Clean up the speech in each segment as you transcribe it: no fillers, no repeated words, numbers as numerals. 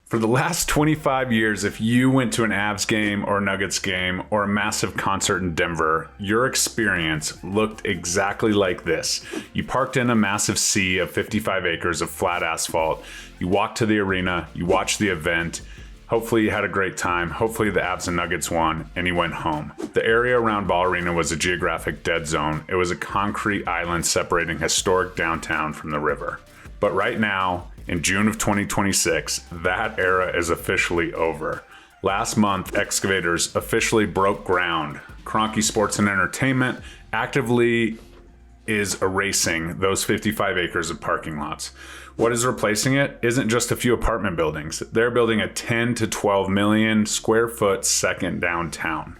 For the last 25 years, if you went to an Avs game or a Nuggets game or a massive concert in Denver, your experience looked exactly like this. You parked in a massive sea of 55 acres of flat asphalt. You walked to the arena, you watched the event. Hopefully you had a great time. Hopefully the Avs and Nuggets won and you went home. The area around Ball Arena was a geographic dead zone. It was a concrete island separating historic downtown from the river. But right now, in June of 2026, that era is officially over. Last month, excavators officially broke ground. Kroenke Sports and Entertainment actively is erasing those 55 acres of parking lots. What is replacing it isn't just a few apartment buildings. They're building a 10 to 12 million square foot second downtown.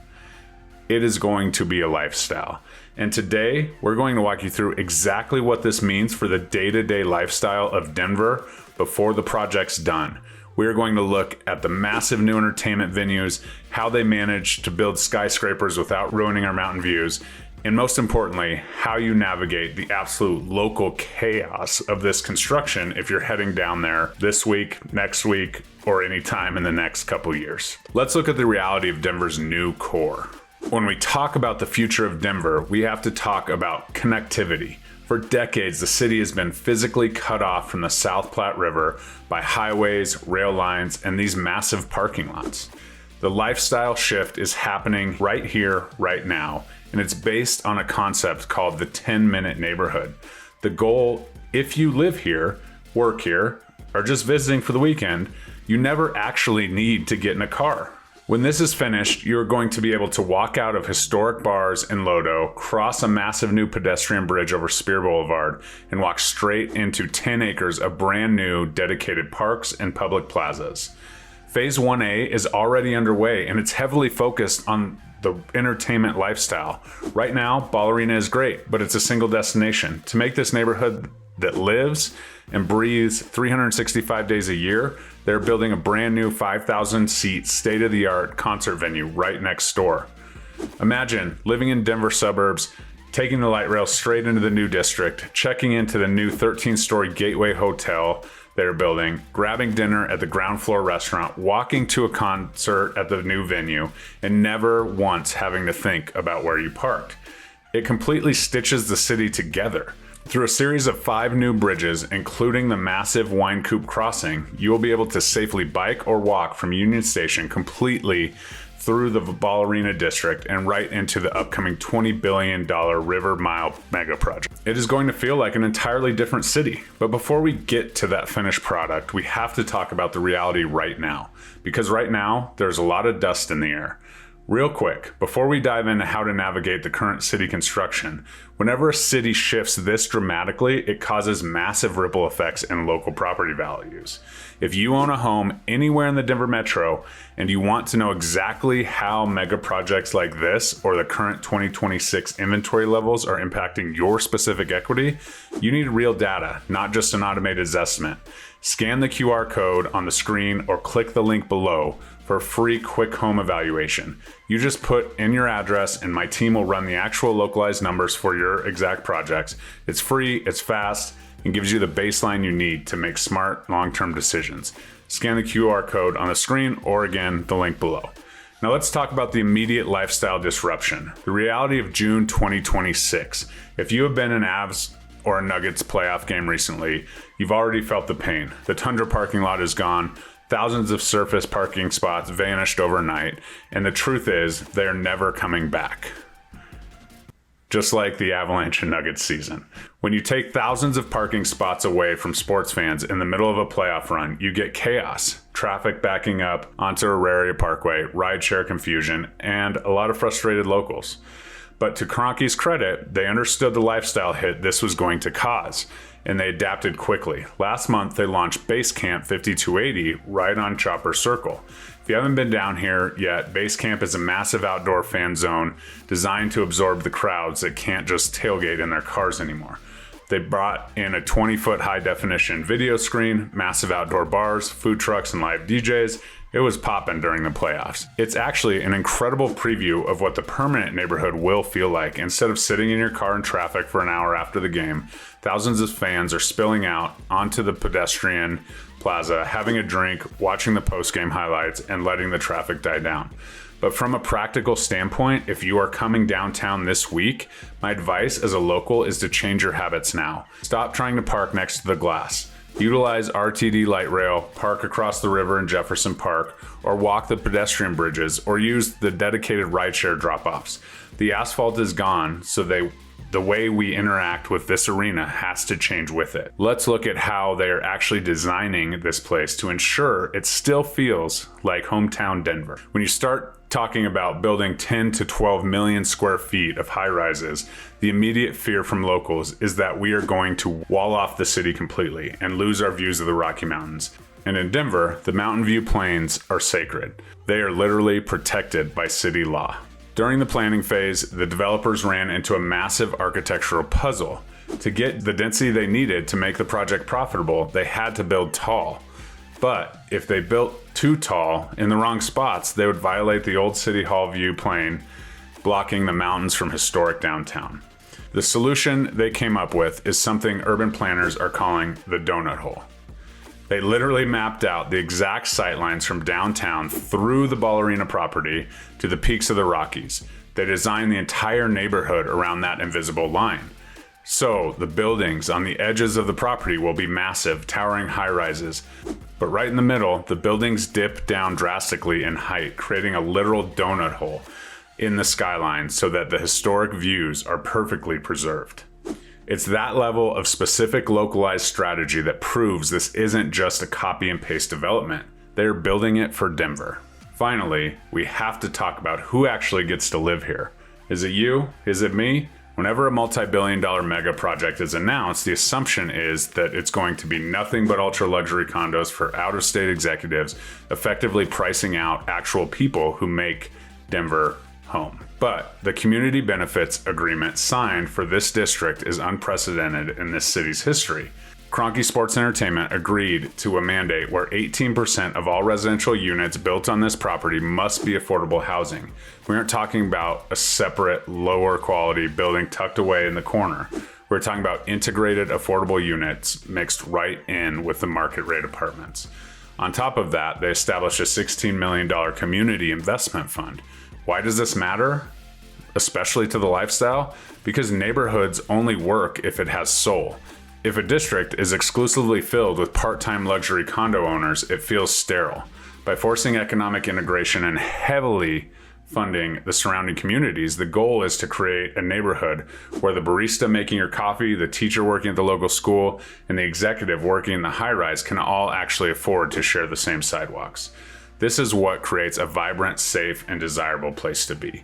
It is going to be a lifestyle. And today, we're going to walk you through exactly what this means for the day-to-day lifestyle of Denver before the project's done. We are going to look at the massive new entertainment venues, how they manage to build skyscrapers without ruining our mountain views, and most importantly, how you navigate the absolute local chaos of this construction if you're heading down there this week, next week, or any time in the next couple years. Let's look at the reality of Denver's new core. When we talk about the future of Denver, we have to talk about connectivity. For decades, the city has been physically cut off from the South Platte River by highways, rail lines, and these massive parking lots. The lifestyle shift is happening right here, right now, and it's based on a concept called the 10-minute neighborhood. The goal, if you live here, work here, or just visiting for the weekend, you never actually need to get in a car. When this is finished, you're going to be able to walk out of historic bars in LoDo, cross a massive new pedestrian bridge over Spear Boulevard, and walk straight into 10 acres of brand new dedicated parks and public plazas. Phase 1A is already underway, and it's heavily focused on the entertainment lifestyle. Right now, Ball Arena is great, but it's a single destination. To make this neighborhood that lives and breathes 365 days a year, they're building a brand new 5,000 seat state-of-the-art concert venue right next door. Imagine living in Denver suburbs, taking the light rail straight into the new district, checking into the new 13-story Gateway Hotel they're building, grabbing dinner at the ground floor restaurant, walking to a concert at the new venue, and never once having to think about where you parked. It completely stitches the city together. Through a series of 5 new bridges, including the massive Wine Coop crossing, you will be able to safely bike or walk from Union Station completely through the Ball Arena district and right into the upcoming $20 billion River Mile mega project. It is going to feel like an entirely different city. But before we get to that finished product, we have to talk about the reality right now. Because right now, there's a lot of dust in the air. Real quick, before we dive into how to navigate the current city construction, whenever a city shifts this dramatically, it causes massive ripple effects in local property values. If you own a home anywhere in the Denver metro and you want to know exactly how mega projects like this or the current 2026 inventory levels are impacting your specific equity, you need real data, not just an automated estimate. Scan the QR code on the screen or click the link below for a free quick home evaluation. You just put in your address and my team will run the actual localized numbers for your exact projects. It's free, it's fast, and gives you the baseline you need to make smart long-term decisions. Scan the QR code on the screen or again, the link below. Now let's talk about the immediate lifestyle disruption, the reality of June 2026. If you have been an Avs or a Nuggets playoff game recently, you've already felt the pain. The Tundra parking lot is gone. Thousands of surface parking spots vanished overnight, and the truth is, they're never coming back. Just like the Avalanche and Nuggets season. When you take thousands of parking spots away from sports fans in the middle of a playoff run, you get chaos, traffic backing up onto Auraria Parkway, rideshare confusion, and a lot of frustrated locals. But to Kroenke's credit, they understood the lifestyle hit this was going to cause, and they adapted quickly. Last month, they launched Basecamp 5280 right on Chopper Circle. If you haven't been down here yet, Basecamp is a massive outdoor fan zone designed to absorb the crowds that can't just tailgate in their cars anymore. They brought in a 20-foot high-definition video screen, massive outdoor bars, food trucks, and live DJs. It was popping during the playoffs. It's actually an incredible preview of what the permanent neighborhood will feel like. Instead of sitting in your car in traffic for an hour after the game, thousands of fans are spilling out onto the pedestrian plaza, having a drink, watching the post-game highlights, and letting the traffic die down. But from a practical standpoint, if you are coming downtown this week, my advice as a local is to change your habits now. Stop trying to park next to the glass. Utilize RTD light rail, park across the river in Jefferson Park, or walk the pedestrian bridges, or use the dedicated rideshare drop-offs. The asphalt is gone, so the way we interact with this arena has to change with it. Let's look at how they're actually designing this place to ensure it still feels like hometown Denver. When you start talking about building 10 to 12 million square feet of high rises, the immediate fear from locals is that we are going to wall off the city completely and lose our views of the Rocky Mountains. And in Denver, the Mountain View Plains are sacred. They are literally protected by city law. During the planning phase, the developers ran into a massive architectural puzzle. To get the density they needed to make the project profitable, they had to build tall. But if they built too tall in the wrong spots, they would violate the old City Hall view plane, blocking the mountains from historic downtown. The solution they came up with is something urban planners are calling the donut hole. They literally mapped out the exact sightlines from downtown through the Ball Arena property to the peaks of the Rockies. They designed the entire neighborhood around that invisible line. So the buildings on the edges of the property will be massive, towering high-rises. But right in the middle, the buildings dip down drastically in height, creating a literal donut hole in the skyline so that the historic views are perfectly preserved. It's that level of specific localized strategy that proves this isn't just a copy and paste development. They're building it for Denver. Finally, we have to talk about who actually gets to live here. Is it you? Is it me? Whenever a multi-billion-dollar mega project is announced, the assumption is that it's going to be nothing but ultra-luxury condos for out-of-state executives, effectively pricing out actual people who make Denver home. But the community benefits agreement signed for this district is unprecedented in this city's history. Kroenke Sports Entertainment agreed to a mandate where 18% of all residential units built on this property must be affordable housing. We aren't talking about a separate, lower quality building tucked away in the corner. We're talking about integrated, affordable units mixed right in with the market rate apartments. On top of that, they established a $16 million community investment fund. Why does this matter? Especially to the lifestyle? Because neighborhoods only work if it has soul. If a district is exclusively filled with part-time luxury condo owners, it feels sterile. By forcing economic integration and heavily funding the surrounding communities, the goal is to create a neighborhood where the barista making your coffee, the teacher working at the local school, and the executive working in the high-rise can all actually afford to share the same sidewalks. This is what creates a vibrant, safe, and desirable place to be.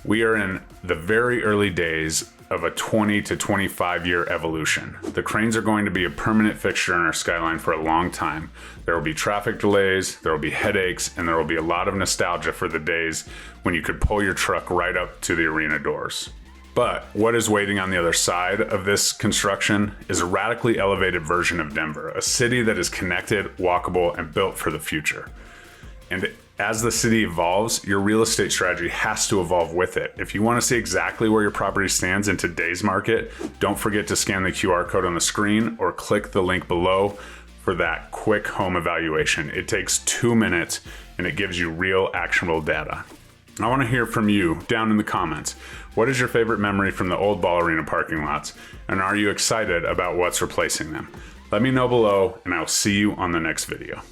We are in the very early days of a 20 to 25 year evolution. The cranes are going to be a permanent fixture in our skyline for a long time. There will be traffic delays, there will be headaches, and there will be a lot of nostalgia for the days when you could pull your truck right up to the arena doors. But what is waiting on the other side of this construction is a radically elevated version of Denver, a city that is connected, walkable, and built for the future. And as the city evolves, your real estate strategy has to evolve with it. If you want to see exactly where your property stands in today's market, don't forget to scan the QR code on the screen or click the link below for that quick home evaluation. It takes 2 minutes and it gives you real actionable data. I want to hear from you down in the comments. What is your favorite memory from the old Ball Arena parking lots? And are you excited about what's replacing them? Let me know below and I'll see you on the next video.